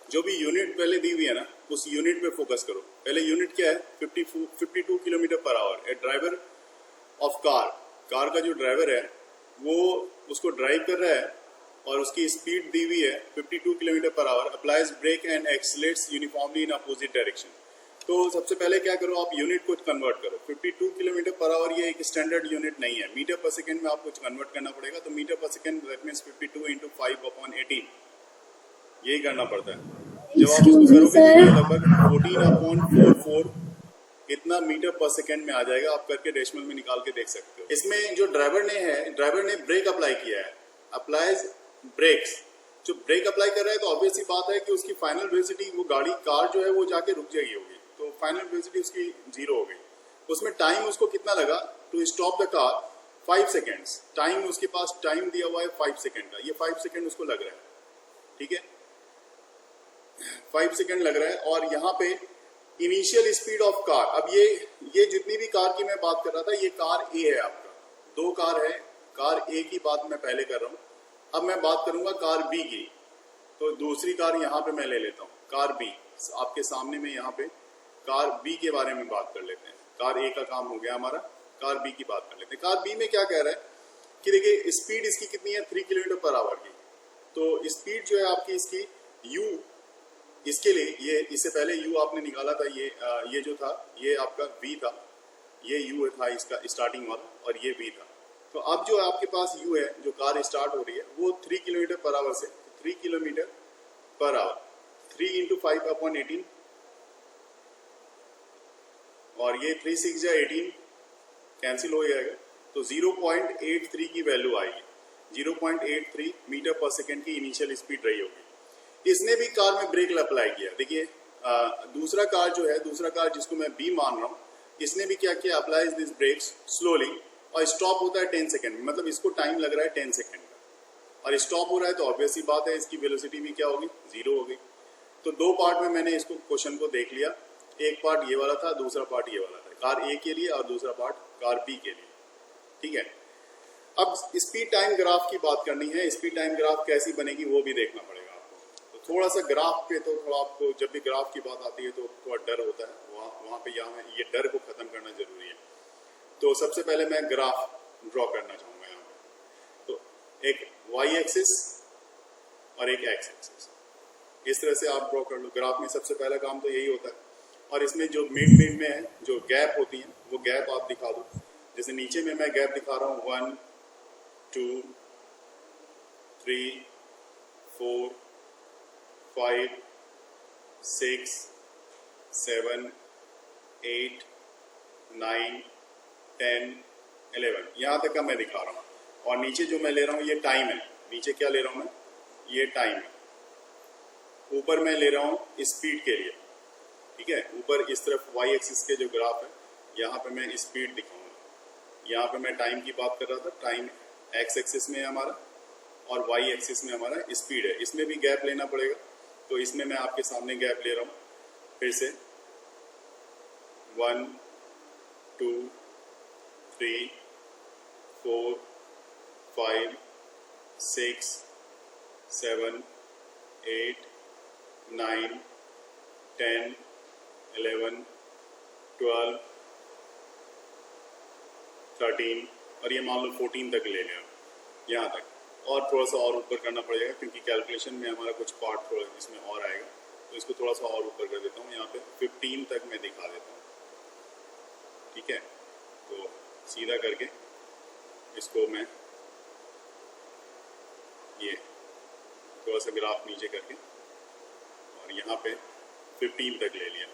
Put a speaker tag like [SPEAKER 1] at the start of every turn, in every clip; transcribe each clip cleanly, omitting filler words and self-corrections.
[SPEAKER 1] जो भी यूनिट पहले दी हुई है ना, उस यूनिट पे फोकस करो। पहले यूनिट क्या है, 52 kilometre per our. A driver of car का जो ड्राइवर है वो उसको ड्राइव कर रहा है और उसकी स्पीड दी हुई है 52 kilometre per hour. Applies brake and accelerates uniformly in opposite direction. तो सबसे पहले क्या करो, आप यूनिट को कन्वर्ट करो। 52 किलोमीटर पर आवर ये एक स्टैंडर्ड यूनिट नहीं है, मीटर पर सेकेंड में आपको कन्वर्ट करना पड़ेगा। तो मीटर पर सेकेंड दैट मीन्स 52 इंटू 5/18 यही करना पड़ता है। जब आप इसको करोगे तो ये लगभग 14/44 इतना मीटर पर सेकेंड में आ जाएगा। आप करके डेसिमल में निकाल के देख सकते हो। इसमें जो ड्राइवर ने ब्रेक अप्लाई किया है, अप्लाइज ब्रेक्स। जो ब्रेक अप्लाई कर रहा है तो ऑब्वियस सी बात है कि उसकी फाइनल वेलोसिटी, वो कार जो है वो जाके रुक जाएगी होगी, तो फाइनल वेलोसिटी उसकी 0 हो गई। उसमें टाइम उसको कितना लगा to stop the car, 5 seconds. Time उसके पास टाइम दिया हुआ है 5 सेकेंड का, ये 5 सेकेंड उसको लग रहा है, ठीक है, 5 सेकेंड लग रहा है। और यहाँ पे इनिशियल स्पीड ऑफ कार, अब ये जितनी भी कार की मैं बात कर रहा था, ये कार ए है आपका, 2 कार है, कार ए की बात मैं पहले कर रहा हूँ। अब मैं बात करूंगा कार बी की, तो दूसरी कार यहाँ पे मैं ले लेता हूँ, कार बी आपके सामने में। यहाँ पे कार बी के बारे में बात कर लेते हैं। कार ए का काम हो गया हमारा, कार बी की बात कर लेते हैं। कार बी में क्या कह रहा है कि देखिए स्पीड इसकी कितनी है, 3 किलोमीटर पर आवर की। तो स्पीड जो है आपकी इसकी यू, इसके लिए ये इससे पहले यू आपने निकाला था, ये जो था ये आपका वी था, ये यू था इसका स्टार्टिंग वाला, और ये वी था। तो अब जो आपके पास यू है, जो कार स्टार्ट हो रही है वो 3 किलोमीटर पर आवर से, 3 किलोमीटर पर आवर, 3 इंटू 5/18, और ये 3 6 जा 18 कैंसिल हो जाएगा। तो 0.83 की वैल्यू आएगी, 0.83 मीटर पर सेकेंड की इनिशियल स्पीड रही होगी। इसने भी कार में ब्रेक अप्लाई किया। देखिए दूसरा कार जो है, दूसरा कार जिसको मैं बी मान रहा हूँ, इसने भी क्या किया, अप्लाइज दिस ब्रेक्स स्लोली, और स्टॉप होता है 10 सेकेंड, मतलब इसको टाइम लग रहा है 10 सेकेंड का, और स्टॉप हो रहा है तो ऑब्वियस सी बात है इसकी वेलोसिटी भी क्या होगी, 0 हो गई। तो 2 पार्ट में मैंने इसको क्वेश्चन को देख लिया, एक पार्ट ये वाला था, दूसरा पार्ट ये वाला था, कार ए के लिए, और दूसरा पार्ट कार बी के लिए, ठीक है। अब स्पीड टाइम ग्राफ की बात करनी है। स्पीड टाइम ग्राफ कैसी बनेगी वो भी देखना पड़ेगा आपको। तो थोड़ा सा ग्राफ पे, तो थोड़ा आपको जब भी ग्राफ की बात आती है तो थोड़ा डर होता है, वहाँ पे यहाँ ये डर को खत्म करना जरूरी है। तो सबसे पहले मैं ग्राफ ड्रॉ करना चाहूँगा यहाँ पे। तो एक वाई एक्सिस और एक एक्स एक्सिस, इस तरह से आप ड्रॉ कर लो। ग्राफ में सबसे पहला काम तो यही होता है, और इसमें जो मिड में है, जो गैप होती है, वो गैप आप दिखा दो। जैसे नीचे में मैं गैप दिखा रहा हूँ 1 2 3 4 5 6 7 8 9 10 11, यहाँ तक का मैं दिखा रहा हूँ। और नीचे जो मैं ले रहा हूँ ये टाइम है। नीचे क्या ले रहा हूँ मैं, ये टाइम है। ऊपर मैं ले रहा हूँ स्पीड के लिए, ठीक है। ऊपर इस तरफ वाई एक्सिस के जो ग्राफ है, यहाँ पे मैं स्पीड दिखाऊंगा। यहाँ पे मैं टाइम की बात कर रहा था, टाइम एक्स एक्सिस में है हमारा, और वाई एक्सिस में हमारा स्पीड है। इसमें भी गैप लेना पड़ेगा, तो इसमें मैं आपके सामने गैप ले रहा हूँ फिर से 1 2 3 4 5 6 7 8 9 10 11 12 13, और ये मान लो 14 तक ले लिया, यहाँ तक। और थोड़ा सा और ऊपर करना पड़ेगा, क्योंकि कैलकुलेशन में हमारा कुछ पार्ट थोड़ा इसमें और आएगा, तो इसको थोड़ा सा और ऊपर कर देता हूँ। यहाँ पे 15 तक मैं दिखा देता हूँ, ठीक है। तो सीधा करके इसको मैं ये थोड़ा सा ग्राफ नीचे करके, और यहाँ पे 15 तक ले लिया।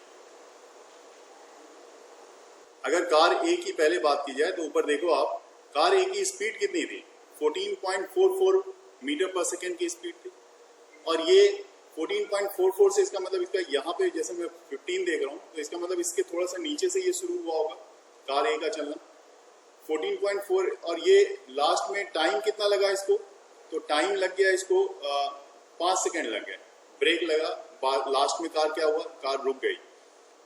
[SPEAKER 1] अगर कार ए की पहले बात की जाए तो ऊपर देखो आप, कार ए की स्पीड कितनी थी, 14.44 मीटर पर सेकेंड की स्पीड थी। और ये 14.44 से इसका मतलब इसका यहाँ पे जैसे मैं 15 देख रहा हूँ, तो इसका मतलब इसके थोड़ा सा नीचे से ये शुरू हुआ होगा कार ए का चलना, 14.4। और ये लास्ट में टाइम कितना लगा इसको, तो टाइम लग गया इसको 5 सेकेंड लग गया, ब्रेक लगा, लास्ट में कार क्या हुआ, कार रुक गई।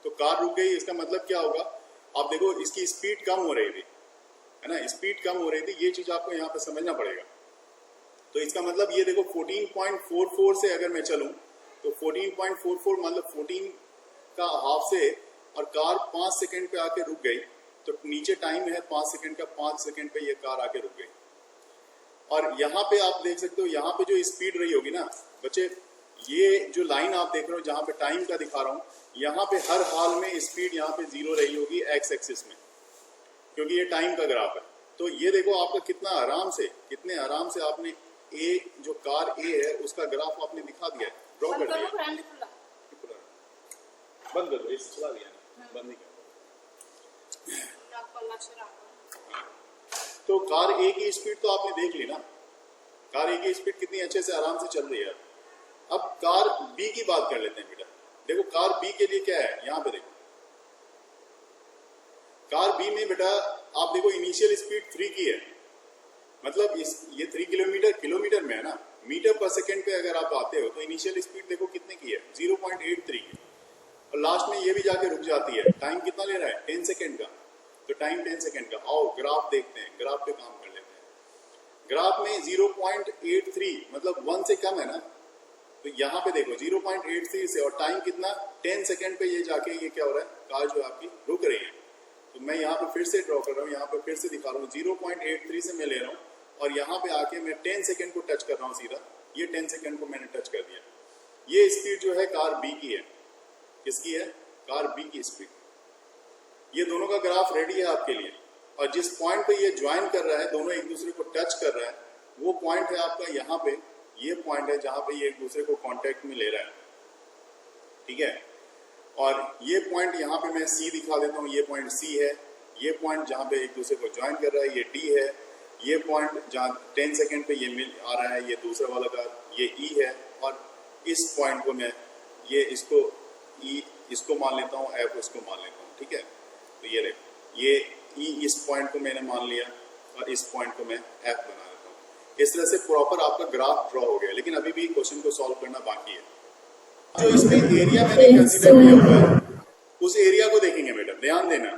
[SPEAKER 1] तो कार रुक गई, इसका मतलब क्या होगा, आप देखो इसकी स्पीड कम हो रही थी, है ना, स्पीड कम हो रही थी, ये चीज आपको यहाँ पे समझना पड़ेगा। तो इसका मतलब ये देखो 14.44 से अगर मैं चलूं तो 14.44 मतलब 14 का हाफ से, और कार 5 सेकंड पे आके रुक गई, तो नीचे टाइम है 5 सेकंड का, 5 सेकंड पे ये कार आके रुक गई। और यहाँ पे आप देख सकते हो, यहाँ पे जो स्पीड रही होगी ना बच्चे, ये जो लाइन आप देख रहे हो जहाँ पे टाइम का दिखा रहा हूँ, यहाँ पे हर हाल में स्पीड यहाँ पे 0 रही होगी एक्स एक्सिस में, क्योंकि ये टाइम का ग्राफ है। तो ये देखो आपका कितना आराम से, कितने आराम से आपने ए, जो कार ए है उसका ग्राफ आपने दिखा दिया है, ड्रॉ कर दिया। बंद कर दो, इसे चला दिया ना, बंद नहीं कर। तो कार ए की स्पीड तो आपने देख ली ना, कार ए की स्पीड कितनी अच्छे से आराम से चल रही है। अब कार बी की बात कर लेते हैं बेटा। देखो कार बी के लिए क्या है, यहाँ पे देखो कार बी में बेटा आप देखो इनिशियल स्पीड 3 की है, मतलब ये 3 किलोमीटर में है ना, मीटर पर सेकंड पे अगर आप आते हो तो इनिशियल स्पीड देखो कितने की है, 0.83 की, और लास्ट में ये भी जाके रुक जाती है। टाइम कितना ले रहा है, 10 सेकंड का, तो टाइम 10 सेकंड का। आओ ग्राफ देखते हैं, ग्राफ पे काम कर लेते हैं। ग्राफ में 0.83 मतलब 1 से कम है ना, तो यहाँ पे देखो 0.83 से, और टाइम कितना 10 सेकंड पे ये जाके ये क्या हो रहा है, कार जो आपकी रुक रही है। तो मैं यहाँ पे फिर से ड्रॉ कर रहा हूँ, यहाँ पे फिर से दिखा रहा हूँ, 0.83 से मैं ले रहा हूँ, और यहाँ पे आके मैं 10 सेकंड को टच कर रहा हूँ सीधा, ये 10 सेकंड को मैंने टच कर दिया। ये स्पीड जो है कार बी की है। किसकी है, कार बी की स्पीड। ये दोनों का ग्राफ रेडी है आपके लिए, और जिस पॉइंट पे ये ज्वाइन कर रहा है, दोनों एक दूसरे को टच कर रहा है, वो पॉइंट है आपका यहाँ पे, ये पॉइंट है जहां पे ये एक दूसरे को कांटेक्ट में ले रहा है, ठीक है। और ये पॉइंट यहाँ पे मैं सी दिखा देता हूँ, ये पॉइंट सी है, ये पॉइंट जहाँ पे एक दूसरे को ज्वाइन कर रहा है ये डी है, ये पॉइंट जहाँ 10 सेकंड पे ये मिल आ रहा है ये दूसरा वाला कार, ये ई है, और इस पॉइंट को मैं ये इसको ई इसको मान लेता हूँ, एफ उसको मान लेता हूँ, ठीक है। तो ये देखो ये ई इस पॉइंट को मैंने मान लिया, और इस पॉइंट को मैं एफ बना लेता हूँ। इस तरह से प्रॉपर आपका ग्राफ ड्रॉ हो गया, लेकिन अभी भी क्वेश्चन को सॉल्व करना बाकी है। जो इसमें एरिया मैंने कंसीडर किया हुआ है, उस एरिया को देखेंगे बेटा, ध्यान देना।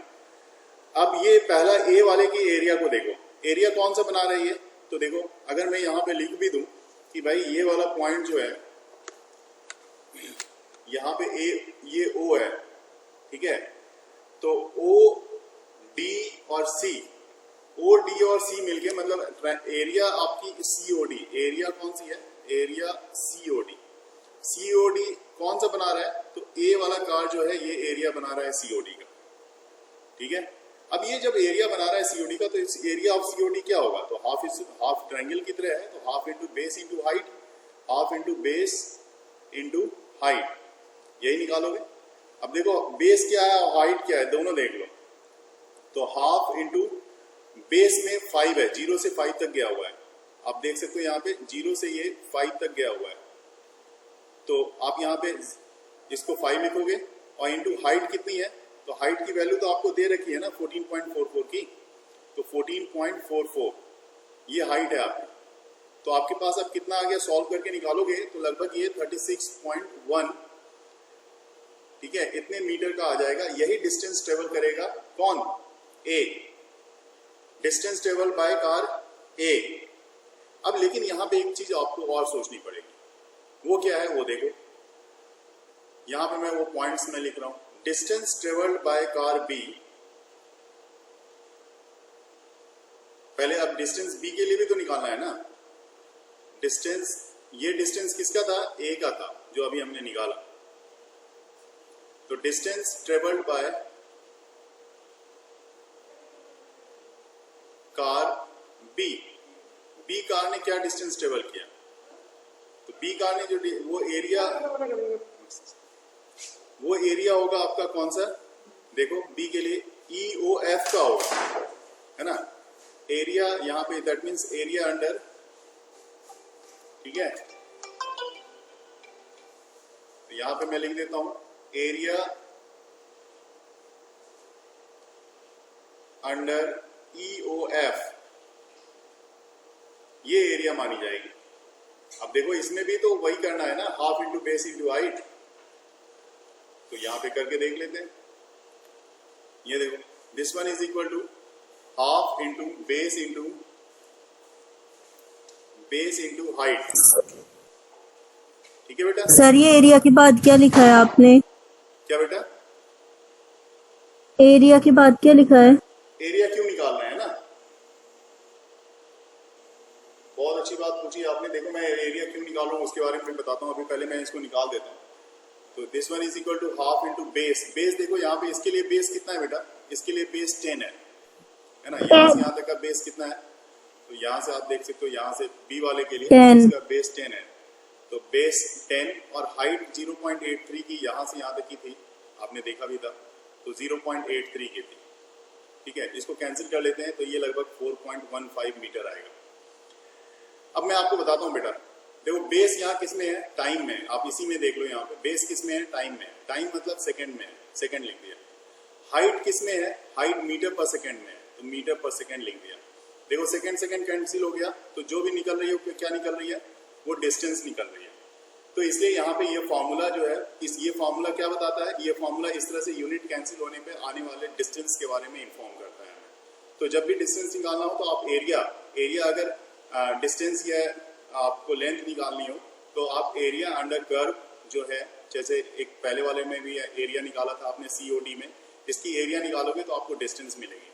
[SPEAKER 1] अब ये पहला ए वाले की एरिया को देखो, एरिया कौन सा बना रही है, तो देखो अगर मैं यहाँ पे लिख भी दूं कि भाई ये वाला पॉइंट जो है यहाँ पे ए, ये ओ है, ठीक है। तो ओ डी और सी, ओ डी और सी मिलके मतलब एरिया आपकी सीओडी, एरिया कौन सी है, एरिया सीओडी। सीओडी कौन सा बना रहा है, तो ए वाला कार जो है ये एरिया बना रहा है सीओडी का, ठीक है। अब ये जब एरिया बना रहा है सीओडी का, तो इस एरिया ऑफ सीओडी क्या होगा, तो हाफ ट्रायंगल की तरह है, तो half into base into height, half into base into height, यही निकालोगे। अब देखो बेस क्या है और हाइट क्या है, दोनों देख लो। तो हाफ इंटू बेस में 5 है, 0 से 5 तक गया हुआ है, आप देख सकते हो यहाँ पे 0 से ये 5 तक गया हुआ है। तो आप यहाँ पे इसको 5 लिखोगे, और इंटू हाइट कितनी है, तो हाइट की वैल्यू तो आपको दे रखी है ना 14.44 की, तो 14.44 ये हाइट है आपकी। तो आपके पास अब कितना आ गया, सॉल्व करके निकालोगे तो लगभग ये 36.1, ठीक है, इतने मीटर का आ जाएगा। यही डिस्टेंस ट्रेवल करेगा कौन, ए, डिस्टेंस ट्रेवल बाय कार ए। अब लेकिन यहाँ पे एक चीज आपको और सोचनी पड़ेगी, वो क्या है वो देखो, यहाँ पे मैं वो पॉइंट्स में लिख रहा हूं। Distance travelled by car B, पहले अब डिस्टेंस बी के लिए भी तो निकालना है ना। डिस्टेंस, ये डिस्टेंस किसका था, ए का था, जो अभी हमने निकाला। तो distance travelled by car B, B car ने क्या डिस्टेंस ट्रेवल किया, तो बी कार ने जो वो एरिया होगा आपका कौन सा, देखो बी के लिए EOF का होगा, है ना, एरिया यहाँ पे, दैट मीन्स एरिया अंडर, ठीक है। तो यहाँ पे मैं लिख देता हूं एरिया अंडर EOF, ये एरिया मानी जाएगी। अब देखो इसमें भी तो वही करना है ना, half into base into height, तो यहां पे करके देख लेते हैं। ये देखो this one is equal to half into base into height, ठीक है बेटा।
[SPEAKER 2] सर ये एरिया के बाद क्या लिखा है आपने?
[SPEAKER 1] क्या बेटा?
[SPEAKER 2] एरिया के बाद क्या लिखा है?
[SPEAKER 1] एरिया क्यों निकालना है ना, बहुत अच्छी बात पूछी आपने। देखो मैं एरिया क्यों निकालूं उसके बारे में बताता हूँ, अभी पहले मैं इसको निकाल देता हूँ। तो this one is equal to half into base. Base देखो यहाँ पे इसके लिए बेस कितना है बेटा, इसके लिए बेस 10 है ना। यहाँ से यहाँ तक का बेस कितना है, तो यहाँ से आप देख सकते हो, यहाँ से बी वाले के लिए
[SPEAKER 2] 10
[SPEAKER 1] इसका बेस 10 है। तो बेस 10 और हाइट 0.83 की यहाँ से यहाँ तक की थी, आपने देखा भी था, तो 0.83 की थी। ठीक है, इसको कैंसिल कर लेते हैं तो ये लगभग 4.15 मीटर आएगा। अब मैं आपको बताता हूँ बेटा, देखो बेस यहाँ किस में है, टाइम में। आप इसी में देख लो, यहाँ पे बेस किस में है, टाइम में। टाइम मतलब सेकंड में है, सेकंड लिख दिया। हाइट किस में है, हाइट मीटर पर सेकंड में है, तो मीटर पर सेकंड लिख दिया। देखो सेकंड सेकंड कैंसिल हो गया, तो जो भी निकल रही है वो क्या निकल रही है, वो डिस्टेंस निकल रही है। तो इसलिए यहाँ पे ये फॉर्मूला जो है, ये फॉर्मूला क्या बताता है, ये फॉर्मूला इस तरह से यूनिट कैंसिल होने पे आने वाले डिस्टेंस के बारे में इन्फॉर्म करता है हमें। तो जब भी डिस्टेंस निकालना हो तो आप एरिया अगर डिस्टेंस या आपको लेंथ निकालनी हो तो आप एरिया अंडर कर्व जो है, जैसे एक पहले वाले में भी एरिया निकाला था आपने COD में, इसकी एरिया निकालोगे तो आपको डिस्टेंस मिलेगी।